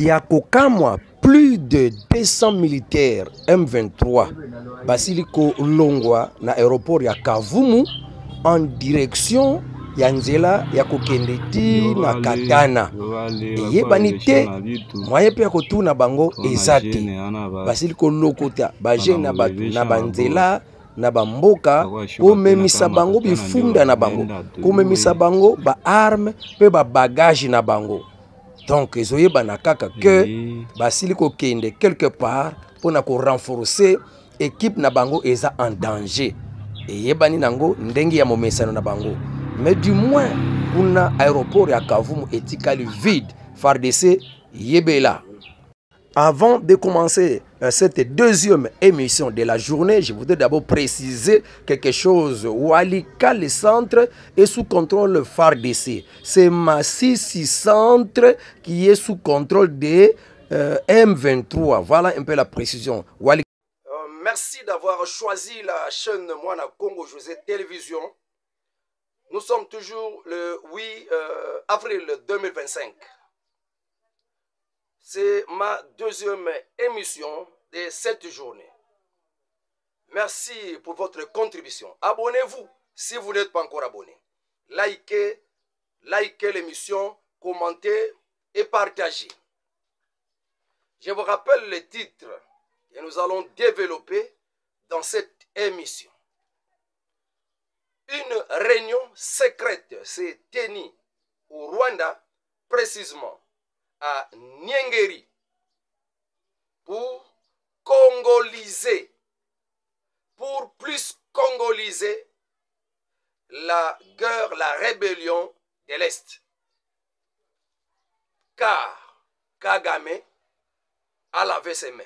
Yakokamwa, plus de 200 militaires M23 basiliko longwa na aéroport ya Kavumu en direction ya nzela ya kokende ti na Katana. Yebani te moyen pe kotuna bango ezate basiliko lokota baje na batu na banzela na bamboka komemisa bango bifunda na bango komemisa bango ba arme pe ba bagage na bango. Donc ezoyeba na kaka que basiliko kende quelque part pour na ko renforcer équipe na bango eza en danger. Et yebani nango ndengi ya momesano na bango. Mais du moins kuna aéroport ya Kavumu etikali vide. FARDC yebela. Avant de commencer cette deuxième émission de la journée, je voudrais d'abord préciser quelque chose. Walika, le centre, est sous contrôle FARDC. C'est Massissi Centre qui est sous contrôle de M23. Voilà un peu la précision. Walika. Merci d'avoir choisi la chaîne Moana Congo José Télévision. Nous sommes toujours le 8 avril 2025. C'est ma deuxième émission de cette journée. Merci pour votre contribution. Abonnez-vous si vous n'êtes pas encore abonné. Likez l'émission, commentez et partagez. Je vous rappelle les titres que nous allons développer dans cette émission. Une réunion secrète s'est tenue au Rwanda, précisément à Nyengeri, pour congoliser, pour plus congoliser la guerre, la rébellion de l'Est. Car Kagame a lavé ses mains.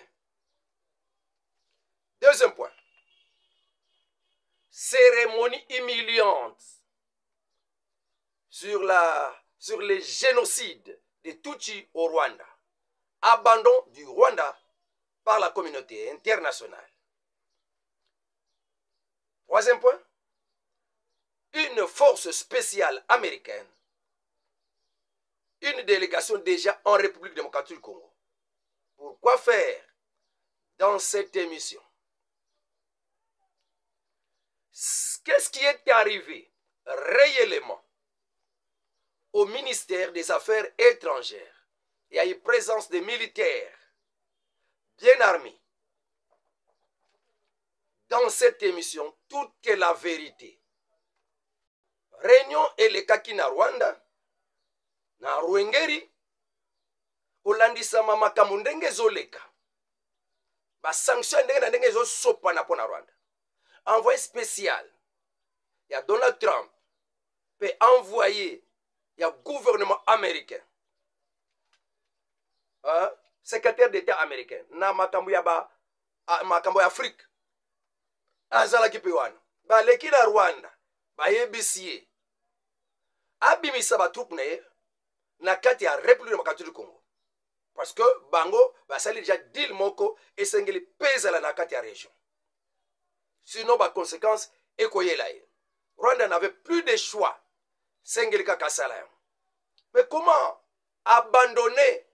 Deuxième point. Cérémonie humiliante sur les génocides de Tutsi au Rwanda. Abandon du Rwanda par la communauté internationale. Troisième point. Une force spéciale américaine. Une délégation déjà en République démocratique du Congo. Pourquoi faire dans cette émission? Qu'est-ce qui est arrivé réellement au ministère des Affaires étrangères? Il y a eu présence des militaires bien armés. Dans cette émission, toute est la vérité. Réunion et les kaki na Rwanda, na Rwengeri, Olandisa mama kamundenge zoleka. Ba sanction ndenge na ndenge zo sopa na pona Rwanda. Envoyé spécial, il y a Donald Trump, peut envoyer, il y a gouvernement américain, secrétaire d'État américain, na makambo ya makambo ya Afrique, azala kipewana, ba leki na Rwanda, ba yebisiye, abimisa ba troupe na kati ya République démocratique du Congo. Parce que bango, ba sali déjà deal moko, et sengeli pesa na kati ya région. Sinon, par conséquence, Rwanda n'avait plus de choix. Mais comment abandonner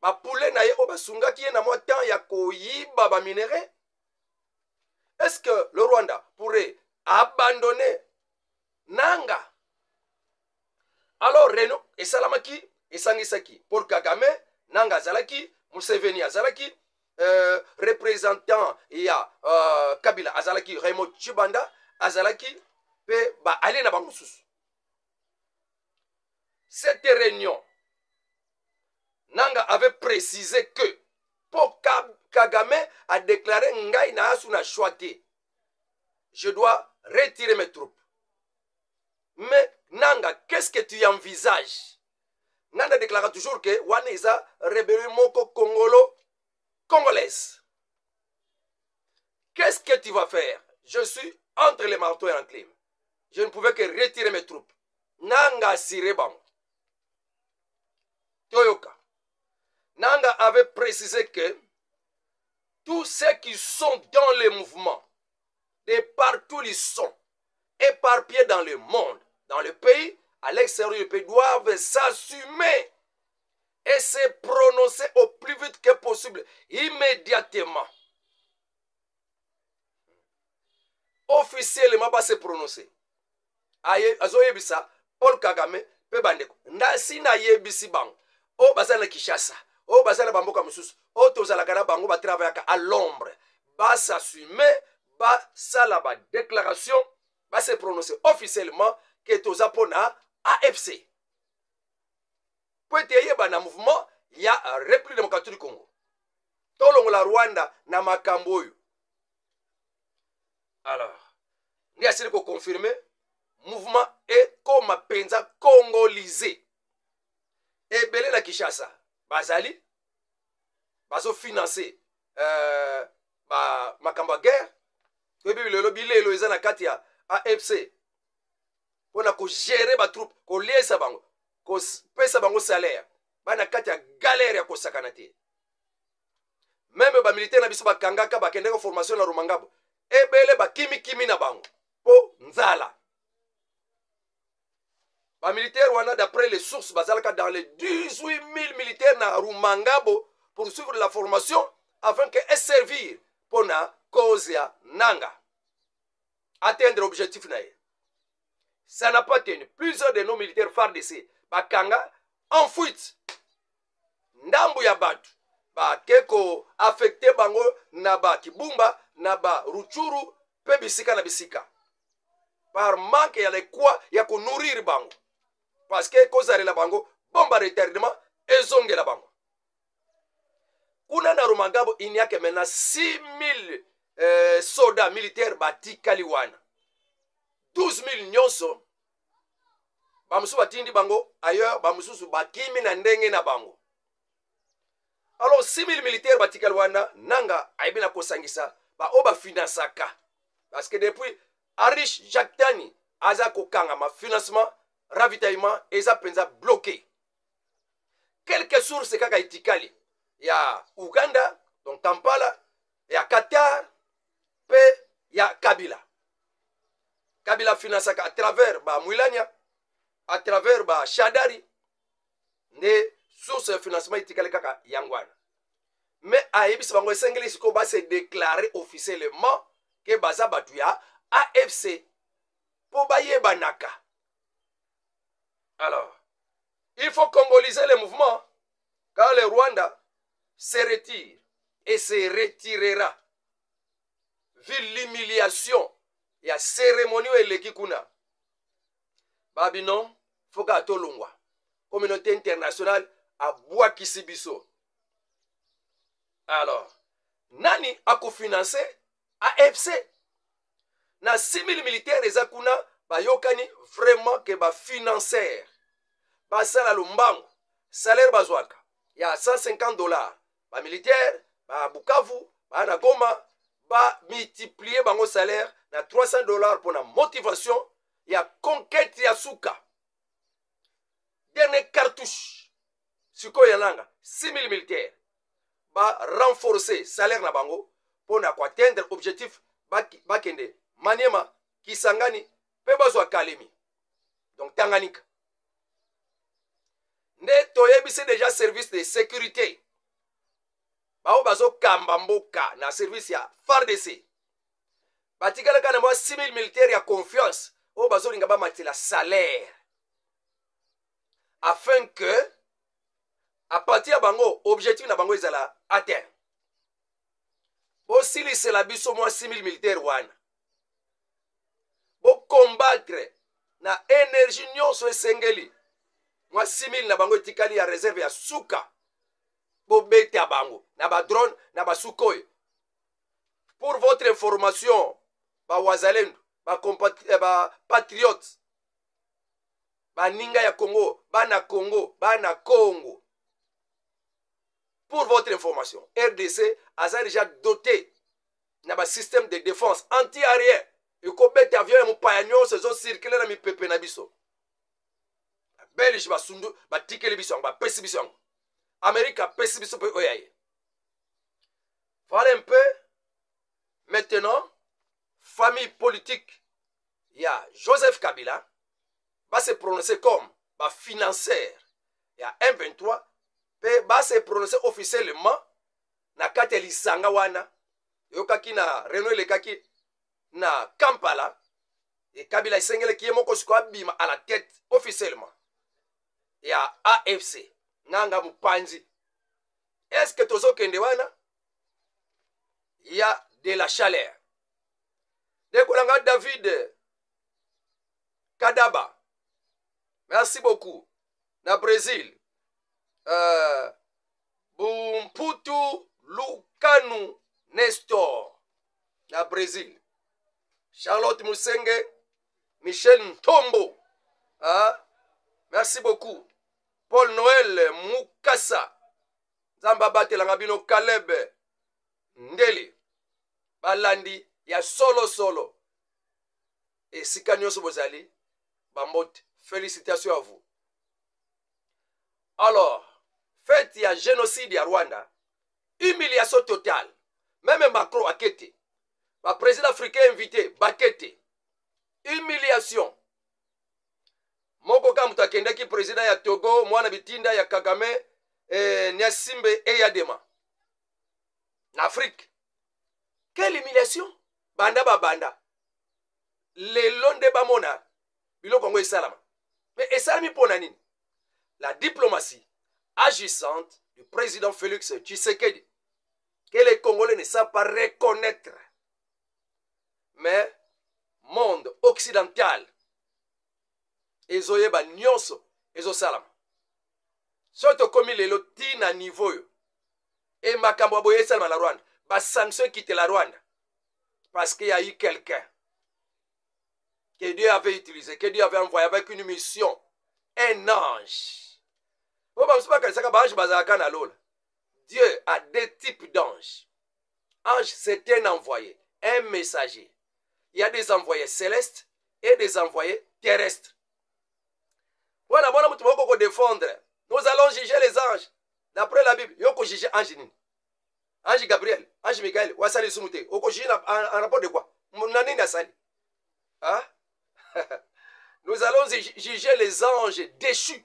ma poulet na ye obasunga qui est na moi temps ya koyiba ba minerai? Est-ce que le Rwanda pourrait abandonner Nanga? Alors Reno et Salamaki et Sangisaki pour Kagame, Nanga Zalaki, Museveni Azalaki, représentant il y a Kabila Azalaki, Raymond Chibanda Azalaki, pe ba aller na bangusus. Cette réunion, Nanga avait précisé que pour Kagame a déclaré Ngai na asuna choité, je dois retirer mes troupes. Mais Nanga, qu'est-ce que tu envisages? Nanga déclare toujours que Waneza rébellion moko congolaise. Qu'est-ce que tu vas faire? Je suis entre les marteaux et l'enclume. Je ne pouvais que retirer mes troupes. Nanga Sireban. Toyoka. Nanga avait précisé que tous ceux qui sont dans le mouvement, de partout ils sont, éparpillés dans le monde, dans le pays, à l'extérieur du pays, doivent s'assumer et se prononcer au plus vite que possible, immédiatement. Officiellement, va se prononcer. Azo yebisa, Paul Kagame, pe bandeko. Ndasi na yebisi bang. O bazana Kishasa. O bazana bamboka mususu. O tozala kana bango ba travailler à l'ombre. Ba s'assumer, ba sala ba déclaration, ba se prononcer officiellement que toza pona AFC. Pour te yeba na mouvement, il y a République démocratique du Congo. Tolongo la Rwanda na makambo oyo. Alors, ni asili ko confirmer mouvement est comme penza congolisé. Et belé la Kishasa, bazali, bazo financer makamba guerre, que le lobby le ezana katia AFC. Pour na ko gérer ba troupe, ko liesa bango, ko pesa bango salaire, bana katia galère ya ko sakanate. Même ba militaire na biso ba kangaka ba kende ko formation na Rumangabo. Et belé ba kimi na bango. Po nzala. Les militaires wana d'après les sources bazalaka dans les 18 000 militaires na Rumangabo pour suivre la formation afin que servir pour na cause ya nanga atteindre l'objectif nae. Ça n'a pas tenu. Plusieurs de nos militaires FARDC bakanga en fuite. Ndambu ya batu ba keko affecté bango na ba Kibumba na ba Ruchuru pe bisika na bisika. Par manque ya le quoi ya ko nourrir bango. Parce que kozare la bango bomba retardement ezonge la bango. Kuna na Rumangabo il n'y a que maintenant 6000 soldats militaires bati kaliwana. 12 000 nyonso bamusu batindi bango ailleurs bamusu bakimi na ndenge na bango. Alors 6 000 militaires bati kaliwana nanga aibina kosangisa ba oba finansaka. Parce que depuis Arish Jacques Tani aza kokanga ma financement ravitaillement eza penza bloqué. Quelques sources kaka itikali ya Uganda donc Kampala ya Qatar pe ya Kabila. Kabila finansaka à travers ba Mwilania, à travers ba Shadari, ne source de financement itikali kaka yangwana. Mais aibisi bango esengeli siko ba se déclarer officiellement que baza batuya AFC pour baye banaka. Alors, il faut congoliser le mouvement car le Rwanda se retire et se retirera vu l'humiliation. Il y a cérémonie et l'équikuna. Babinon, Foka Tolungwa. Communauté internationale a bois kisibiso. Alors, Nani a cofinancé AFC. Na 6 000 militaires et Zakuna, bayokani vraiment que ba financier. Ba sala lumbango, salaire bazwaka. Il y a $150. Ba militaire, ba Bukavu, ba Nagoma, ba multiplier bango salaire na $300 pour la motivation. Il y a conquête ya suka. Dernier cartouche. Suko yananga, 6 000 militaires. Ba renforcer salaire na bango pour na atteindre objectif bakende. Maniema, Kisangani, Pebazwa Kalemi. Donc Tanganyika. Ne toyebise déjà service de sécurité. Bao bazo Kambamboka na service ya FARDC. Batikala kana mwa 6 000 militaires ya confiance. O bazo lingaba matila salaire. Afin que à partir de bango objectif na bango ezala atteint. Bo sili c'est la biso mwa 6 000 militaires wana. Pour combattre na énergie nyonso esengeli mwa 6 000 na bango etikali ya réserve ya suka bo beta bango na ba drone na ba sukoy. Pour votre information ba wazalendo ba patriotes ba ninga ya Congo bana Congo. Pour votre information, RDC a déjà doté na ba système de défense anti-aérien. Et ko bete avion mu payanyo saison circuler na mi pepe na biso. Belge ba sundu ba tikeli biso ba pesi biso. America pesi biso pe oyaye. Voilà un peu maintenant famille politique. Il y a Joseph Kabila va se prononcer comme ba financier. Il y a M23 pe ba se prononcer officiellement na kati ya lisanga wana yokaki na reno elekaki na Kampala et Kabila esengeleki ye moko siko abima à la tête officiellement ya AFC nanga mupanzi. Est-ce que tozokende wana il y a de la chaleur dekolanga David Kadaba, merci beaucoup. Na Brésil, Bumputu Lukanu Nestor, na Brésil. Charlotte Musenge, Michel Ntombo, merci beaucoup. Paul Noël Mukasa, Zamba Batelanga Bino Caleb Ndeli, Balandi, ya solo. Et Sikanyo Sobozali, Bambote, félicitations à vous. Alors, faites il y a génocide à Rwanda, humiliation totale. Même Macron a quitté. Le président africain invité, Bakete. Humiliation. Moko kamuta kendeki président ya Togo, mwana bitinda ya Kagame, Nyasimbe et Yadema. En Afrique. Quelle humiliation? Banda banda. Le londe bamona. Bilo Congo Salama. Mais Esalami Ponanine, la diplomatie agissante du président Félix Tshisekedi, que les Congolais ne savent pas reconnaître. Mais, monde occidental, ezoyeba nyonso, ezo salama. Soto komi lelo tina niveau yo. Et makambo aboye salama la Rwanda. Ba sanction quitte la Rwanda. Parce qu'il y a eu quelqu'un que Dieu avait utilisé, que Dieu avait envoyé avec une mission, un ange. Dieu a deux types d'anges. Ange, c'est un envoyé, un messager. Il y a des envoyés célestes et des envoyés terrestres. Voilà, bon, nous défendre. Nous allons juger les anges. D'après la Bible, il faut juger ange. Ange Gabriel, ange Michael, Wassali Sumute. Il faut juger en rapport de quoi? Hein? Nous allons juger les anges déchus.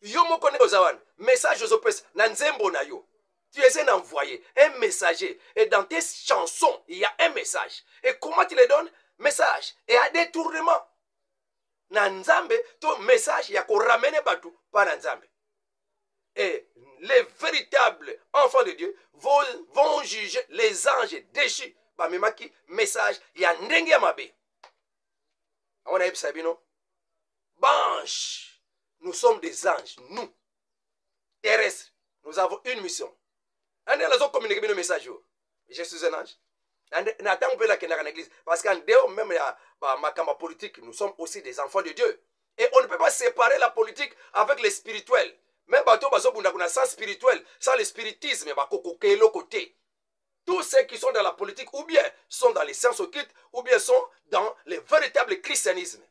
Yomo connaît aux awan. Message aux oppressés. Nanzembo na yo. Tu es un envoyé, un messager. Et dans tes chansons, il y a un message. Et comment tu les donnes? Message. Et à détournement. Nanzambe, ton message, il y a qu'on ramène batou par Nanzambe. Et les véritables enfants de Dieu vont juger les anges déchus. Bamemaki, message, il y a ndenge mabe. On a eu Sabino. Banche. Nous sommes des anges. Nous, terrestres, nous avons une mission. On a communiqué nos messages. Je suis un ange. N'attends pas la l'église. Parce qu'en dehors même ma politique, nous sommes aussi des enfants de Dieu. Et on ne peut pas séparer la politique avec le spirituel. Même bateau sans spirituel, sans le spiritisme, côté. Tous ceux qui sont dans la politique, ou bien sont dans les sciences occultes, ou bien sont dans le véritable christianisme.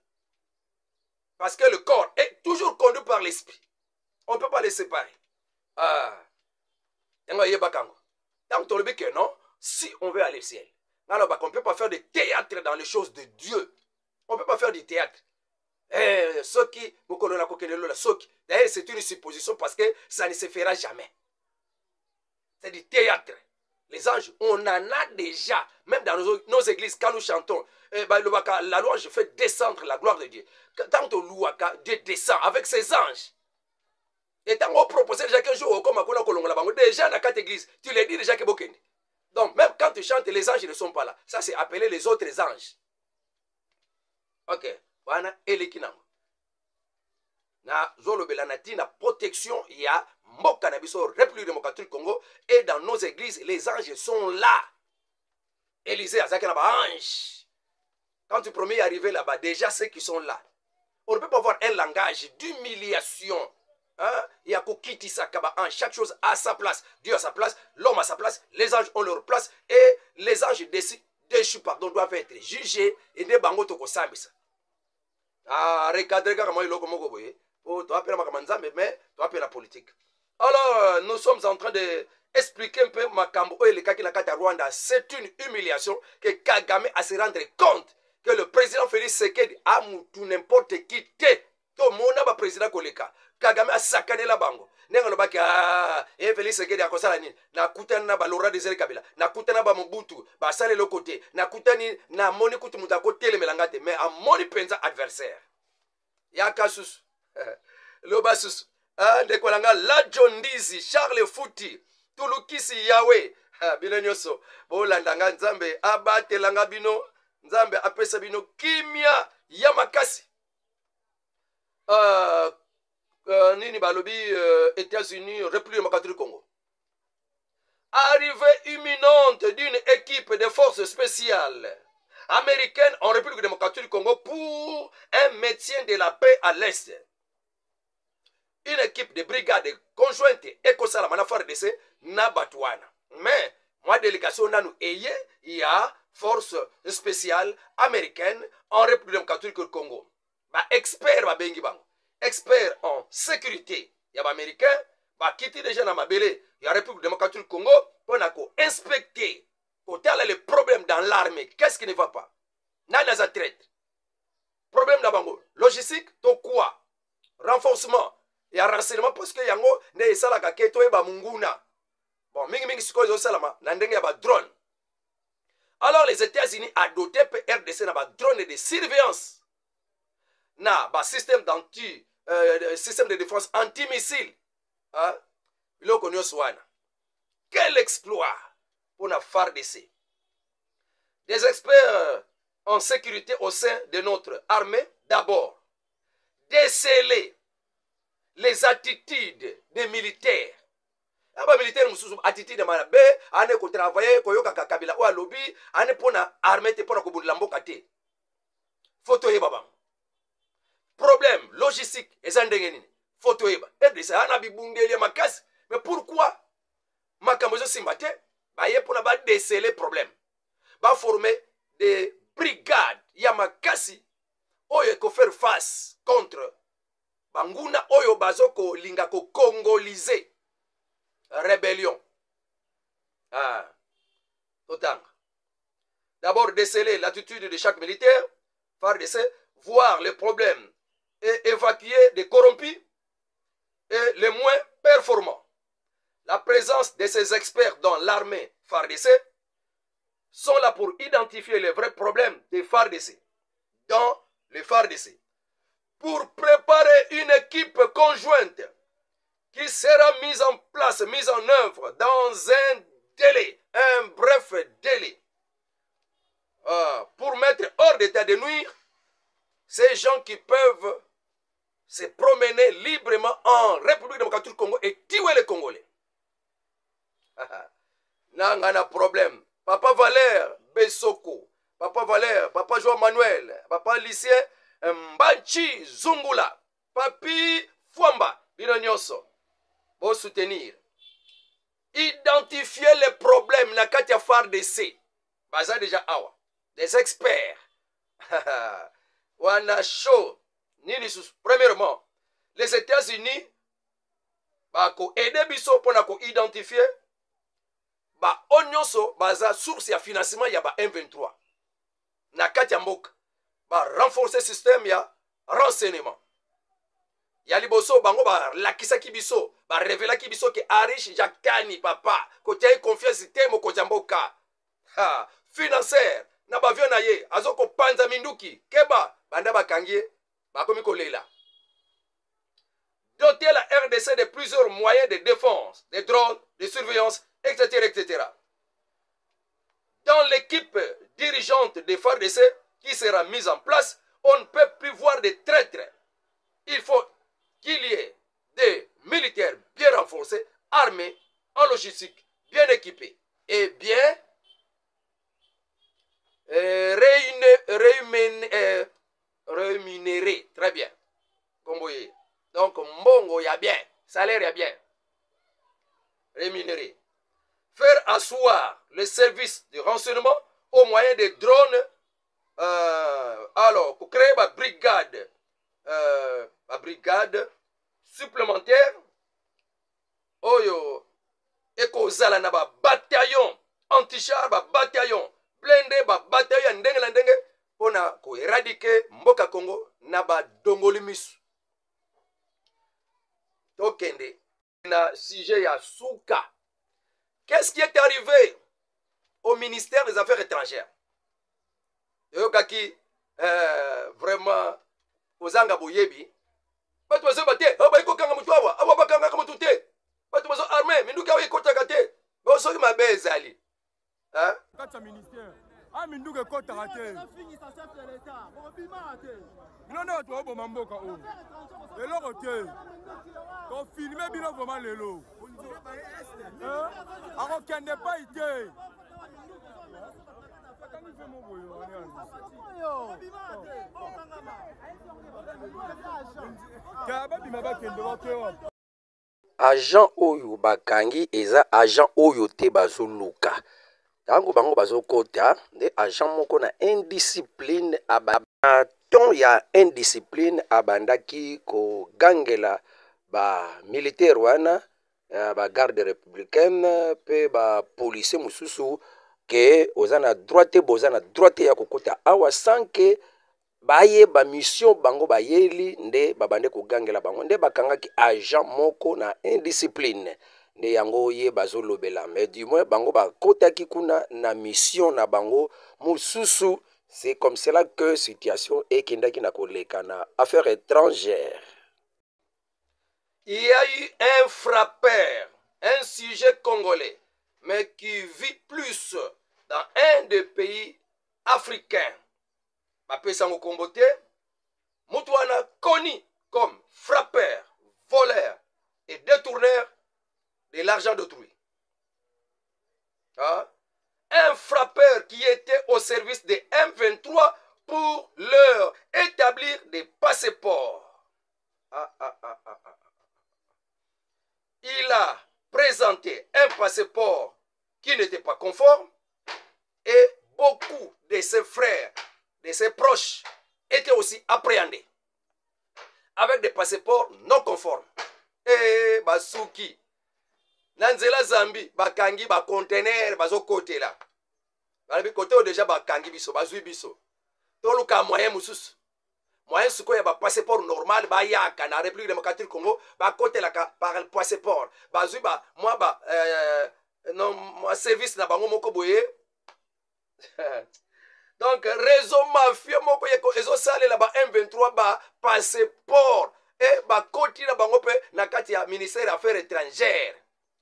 Parce que le corps est toujours conduit par l'esprit. On ne peut pas les séparer. Non, si on veut aller au ciel, alors on ne peut pas faire de théâtre dans les choses de Dieu. On ne peut pas faire du théâtre. D'ailleurs, c'est une supposition parce que ça ne se fera jamais. C'est du théâtre. Les anges, on en a déjà. Même dans nos églises, quand nous chantons, la louange fait descendre la gloire de Dieu. Tant que Dieu descend avec ses anges. Et tant qu'on propose déjà qu'un jour, déjà dans quatre églises, tu les dis déjà que Bokende. Donc, même quand tu chantes, les anges ne sont pas là. Ça, c'est appelé les autres anges. Ok. Voilà, Elekinam. Na zolo belanati na protection, il y a Mboka Nabiso, République démocratique du Congo, et dans nos églises, les anges sont là. Élisée, ange. Quand tu promets arriver là-bas, déjà ceux qui sont là. On ne peut pas avoir un langage d'humiliation. Hein? Il y a Kokiti Sakaba, chaque chose à sa place. Dieu à sa place, l'homme à sa place, les anges ont leur place, et les anges déchus doivent être jugés, et des bango toko sambisa. Recadrer comment il est comme vous tu appelles mais tu appelles la politique. Alors, nous sommes en train d'expliquer un peu Makambo et le Kakilakata Rwanda. C'est une humiliation que Kagame a se rendre compte que le président Félix Tshisekedi a tout n'importe qui to mona ba président koleka Kagame asakanela bango ndenge lobaki Félix Tshisekedi akosala nini nakutani na ba Laurent Désiré Kabila nakutani na ba Mobutu basale le côté nakutani na moni kutu muta ko telemelanga te mais amoni penza adversaire yaka susu loba susu ndeko langa la John Ndizi Charles Futi tulukisi yawe bino nyonso bolandanga nzambe abatelanga bino nzambe apesa bino kimia ya makasi nini balobi États-Unis République démocratique du Congo arrivée imminente d'une équipe de forces spéciales américaines en République démocratique du Congo pour un maintien de la paix à l'Est. Une équipe de brigades conjointes et Kosala Manafar DC na Batouana. Mais, moi, délégation nanou il y a force spéciale américaine en République démocratique du Congo. Ba expert ba bengi bango. Expert en sécurité. Il y a américain, ba kiti déjà na mabele, il y a République démocratique du Congo pour inspecter côté les problèmes dans l'armée. Qu'est-ce qui ne va pas? Nana za traite. Problème na bango. Logistique, to quoi? Renforcement. Il y a renseignement parce que yango ne esala ka keto e ba munguna. Bon, mingi siko zo salama na ndenge ya ba drone. Alors les États-Unis a doté PRDC na ba drone de surveillance. Na ba système système de défense anti-missile. Hein? Biloko nyonso wana. Quel exploit pour la FARDC. Des experts en sécurité au sein de notre armée d'abord déceler les attitudes des militaires. Aba militaire mususu attitude de manabe ane ko travailler ko yoka Kabila o lobby ane pona armée te pona ko bundila mboka te. Photo yeba bang. Problème logistique ezandenge nini? Photo yeba. RDC ana bibundeli makasi. Mais pourquoi makambo zo simbate ba ye pona ba déceler problème. Ba former des brigades ya makasi oyo ko faire face contre Banguna oyo bazoko linga ko congoliser rébellion. Totanga. D'abord déceler l'attitude de chaque militaire, FARDC, voir les problèmes et évacuer des corrompus et les moins performants. La présence de ces experts dans l'armée FARDC sont là pour identifier les vrais problèmes des FARDC dans les FARDC. Pour préparer une équipe conjointe qui sera mise en place, mise en œuvre dans un délai, un bref délai, pour mettre hors d'état de nuire ces gens qui peuvent se promener librement en République démocratique du Congo et tuer les Congolais. Nangana problème. Papa Valère Bessoko, Papa Valère, Papa João Manuel, Papa lycéen Mbanchi Zungula, Papi Fwamba, Binonyoso, pour soutenir. Identifier les problèmes, na katia FARDC. Baza déjà awa. Des experts. Wana show. Premièrement, les États-Unis, bako aider biso pour na ko identifier, ba onyoso, baza source ya financement ya ba M23. Na katia mboka. Ba renforcer système ya renseignement. Ya liboso bango ba lakisa kibiso, ba revela kibiso ke Arish Jakani papa, ko tiye confiance temo ko jamboka. Financier na ba vyo na ye, azoko panza minduki, keba banda ba kangie, ba komi ko lela. Doter la RDC de plusieurs moyens de défense, de drones, de surveillance, etc., etc. Dans l'équipe dirigeante des FARDC qui sera mise en place, on ne peut plus voir des traîtres. Il faut qu'il y ait des militaires bien renforcés, armés, en logistique, bien équipés et bien rémunérés. Très bien. Comme vous voyez. Donc, mbongo y a bien, salaire y a bien. Rémunéré. Faire asseoir le service de renseignement au moyen des drones. Alors, pour créer ma brigade supplémentaire, oyo, eko zala na ba bataillon anti-char, ba bataillon blindé, ba bataillon ndenge la ndenge, pona ko éradiquer mboka Congo na ba dongoli misu. tokende na sujet ya Souka. Qu'est-ce qui est arrivé au ministère des Affaires étrangères? Yokaki vraiment ozanga boyebi batu bazo bate abayiko kanga mutu awa aba bakanga kama tute batu bazo armé minduka wi kotaka te boso ki mabezali hein kata ministère a minduka kotaka te bilona to obo mamboka o eloko te to filmer bino vraiment lelo ako kende pa ite agent oyo bakangi eza agent oyo te bazoluka tango bango bazokota nde agent moko na indiscipline abaton ya indiscipline abandaki kogangela ba militaire wana ba garde républicaine pe ba policier mususu ke ozana droite bozana droite ya kokota awa sanke baye ba mission bango bayeli nde babande kogangela bango nde bakangaki agent moko na indiscipline nde yango ye bazolobela mais du moins bango bakotaki kuna na mission na bango mususu. C'est comme cela que situation ekendaki na koleka na affaires étrangères. Il y a eu un frappeur, un sujet congolais, mais qui vit plus dans un des pays africains. Bapé Sango Kombote, Moutouana connu comme frappeur, voleur et détourneur de l'argent d'autrui. Hein? Un frappeur qui était au service des M23 pour leur établir des passeports. Il a présenté un passeport qui n'était pas conforme et beaucoup de ses frères, de ses proches étaient aussi appréhendés avec des passeports non conformes. Et Basuki, Nanzela Zambi, Bakangi, ba conteneur, bazo côté là. Balabi côté déjà Bakangi biso, bazui biso. Toluka moyen musus. Moyen suko ya ba passeport normal ba yaka na République démocratique Congo, ba côté là par le passeport. Bazui ba moi ba non moi service na bango moko boye. Donc réseau mafia moko yeko ezo sale là ba M23 ba passeport et ba côté na bango pe na kati ya ministère des Affaires étrangères.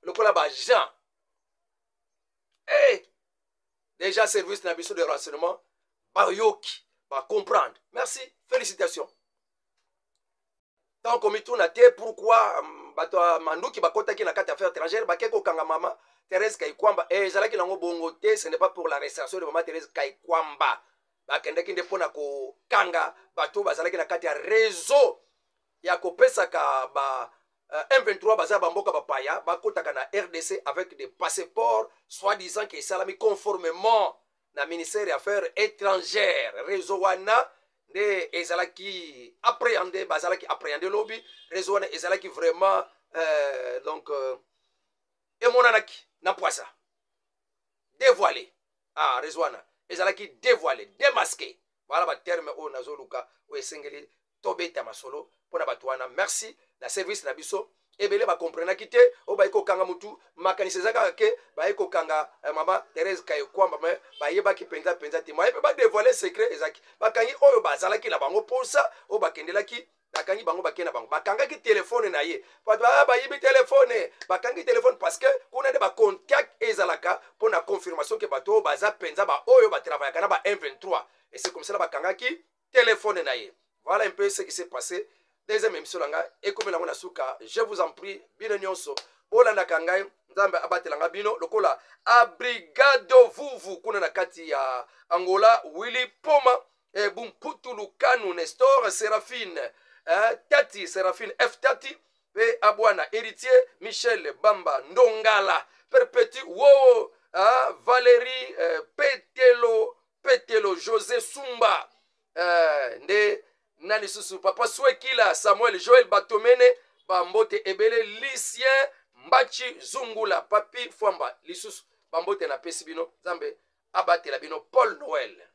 Le collab Jean. Et déjà service na biso de renseignement Bayoki va comprendre. Merci, félicitations. Tant qu'on tourne à terre, pourquoi bato manduki bakota ki na kati affaires étrangères bakeko kanga mama Thérèse Kaikwamba et zalaki nango bongo te, ce n'est pas pour la restauration de maman Thérèse Kaikwamba. Bakendeki nde pona ko kanga bato bazalaki na kati ya réseau ya kopesa ka ba M23 baza bamboka bapaya bakotaka na RDC avec des passeports soi-disant que salami conformément na ministère des Affaires étrangères. Réseau wana de ezalaki appréhendé bazalaki appréhendé lobby réseau wana ezalaki vraiment donc emonanaki na poisa dévoilé réseau wana ezalaki dévoilé démasqué. Voilà ba terme o nazoluka o esengeli tobeta masolo pona batwana. Merci la service na biso ebele ba comprendre kité o ba iko kanga mutu makanisi zaka ke ba iko kanga mama Thérèse Kaikwamba me ba yeba ki penza te mo ba dévoiler secret ezaki bakangi oyo bazala ki la bango posa o bakendela ki bakangi bango bakena bango bakanga ki téléphone na ye ba yibi téléphone bakangi téléphone parce que kuna de ba contact ezalaka pona confirmation que bato baza penza ba oyo ba travailler kana ba M23 et c'est comme ça bakanga ki téléphone na ye. Voilà un peu ce qui s'est passé. Deuxième émission langa et comme la suka, je vous en prie bino nyonso bolanda kangai nzambe abatelanga bino lokola abrigado vuvu kuna na kati ya Angola Willy Poma et Bumputu Lukanu Nestor Séraphine Tati Séraphine F Tati et Abwana héritier Michel Bamba Ndongala Perpétue Wo Valérie Petelo José Sumba nde nani susu papa Swekila Samuel Joël Batomene bambote ebele Lucien Mbachi Zungula papi Fwamba lisusu bambote na pesi bino Zambe abatela bino Paul Noël.